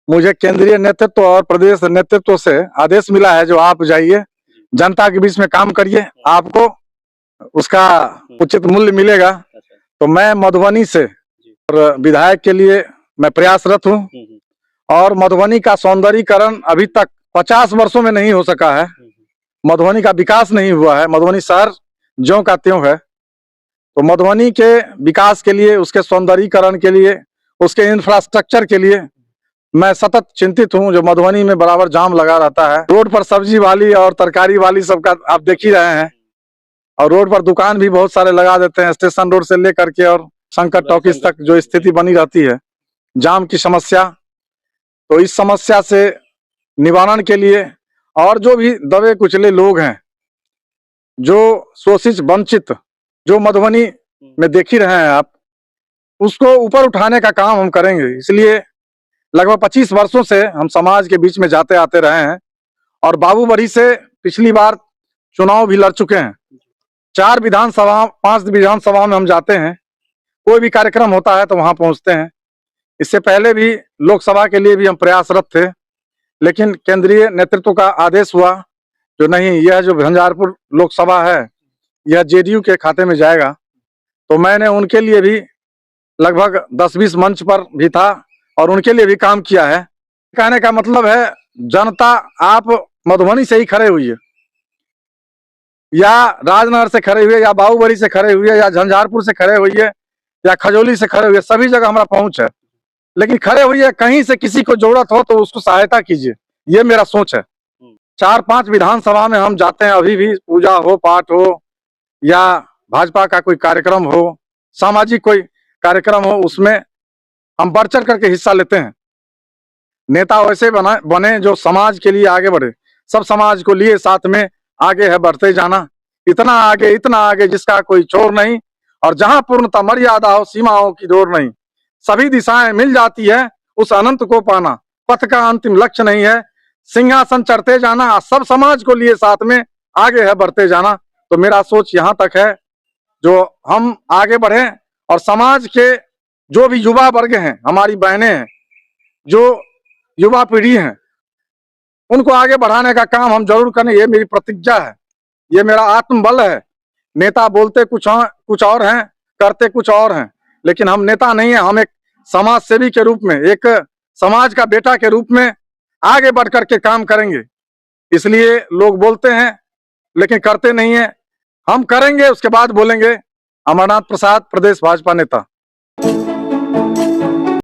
मुझे केंद्रीय नेतृत्व और प्रदेश नेतृत्व से आदेश मिला है जो आप जाइए, जनता के बीच में काम करिए, आपको उसका उचित मूल्य मिलेगा। तो मैं मधुबनी से और विधायक के लिए मैं प्रयासरत हूँ और मधुबनी का सौंदर्यीकरण अभी तक 50 वर्षों में नहीं हो सका है। मधुबनी का विकास नहीं हुआ है। मधुबनी शहर ज्यों का त्यों है। तो मधुबनी के विकास के लिए, उसके सौंदर्यीकरण के लिए, उसके इंफ्रास्ट्रक्चर के लिए मैं सतत चिंतित हूं। जो मधुबनी में बराबर जाम लगा रहता है, रोड पर सब्जी वाली और तरकारी वाली सबका आप देख ही रहे हैं, और रोड पर दुकान भी बहुत सारे लगा देते हैं, स्टेशन रोड से लेकर के और शंकर टॉकीज तक जो स्थिति बनी रहती है, जाम की समस्या। तो इस समस्या से निवारण के लिए, और जो भी दबे कुचले लोग हैं, जो शोषित वंचित, जो मधुबनी में देख ही रहे हैं आप, उसको ऊपर उठाने का काम हम करेंगे। इसलिए लगभग 25 वर्षों से हम समाज के बीच में जाते आते रहे हैं और बाबूबड़ी से पिछली बार चुनाव भी लड़ चुके हैं। 4 विधानसभा 5 विधानसभा में हम जाते हैं, कोई भी कार्यक्रम होता है तो वहां पहुंचते हैं। इससे पहले भी लोकसभा के लिए भी हम प्रयासरत थे, लेकिन केंद्रीय नेतृत्व का आदेश हुआ जो नहीं, यह जो झंझारपुर लोकसभा है यह जेडीयू के खाते में जाएगा। तो मैंने उनके लिए भी लगभग 10-20 मंच पर भी था और उनके लिए भी काम किया है। कहने का मतलब है, जनता आप मधुबनी से ही खड़े हुई है, या राजनगर से खड़े हुए, या बाबूबड़ी से खड़े हुए, या झंझारपुर से खड़े हुई है, या खजौली से खड़े हुए, सभी जगह हमारा पहुंच है। लेकिन खड़े हुई है, कहीं से किसी को जरूरत हो तो उसको सहायता कीजिए, ये मेरा सोच है। 4-5 विधानसभा में हम जाते हैं, अभी भी पूजा हो, पाठ हो, या भाजपा का कोई कार्यक्रम हो, सामाजिक कोई कार्यक्रम हो, उसमें हम बढ़ चढ़ करके हिस्सा लेते हैं। नेता वैसे बने जो समाज के लिए आगे बढ़े, सब समाज को लिए साथ में आगे है बढ़ते जाना। इतना आगे जिसका कोई छोर नहीं, और जहां पूर्णता मर्यादा हो, सीमाओं की डोर नहीं, सभी दिशाएं मिल जाती है उस अनंत को पाना। पथ का अंतिम लक्ष्य नहीं है, सिंहासन चढ़ते जाना, सब समाज को लिए साथ में आगे है बढ़ते जाना। तो मेरा सोच यहाँ तक है, जो हम आगे बढ़े और समाज के जो भी युवा वर्ग हैं, हमारी बहनें हैं, जो युवा पीढ़ी है, उनको आगे बढ़ाने का काम हम जरूर करें। ये मेरी प्रतिज्ञा है, ये मेरा आत्मबल है। नेता बोलते कुछ और हैं, करते कुछ और हैं, लेकिन हम नेता नहीं है। हम एक समाज सेवी के रूप में, एक समाज का बेटा के रूप में आगे बढ़ करके काम करेंगे। इसलिए लोग बोलते हैं लेकिन करते नहीं है। हम करेंगे, उसके बाद बोलेंगे। अमरनाथ प्रसाद, प्रदेश भाजपा नेता।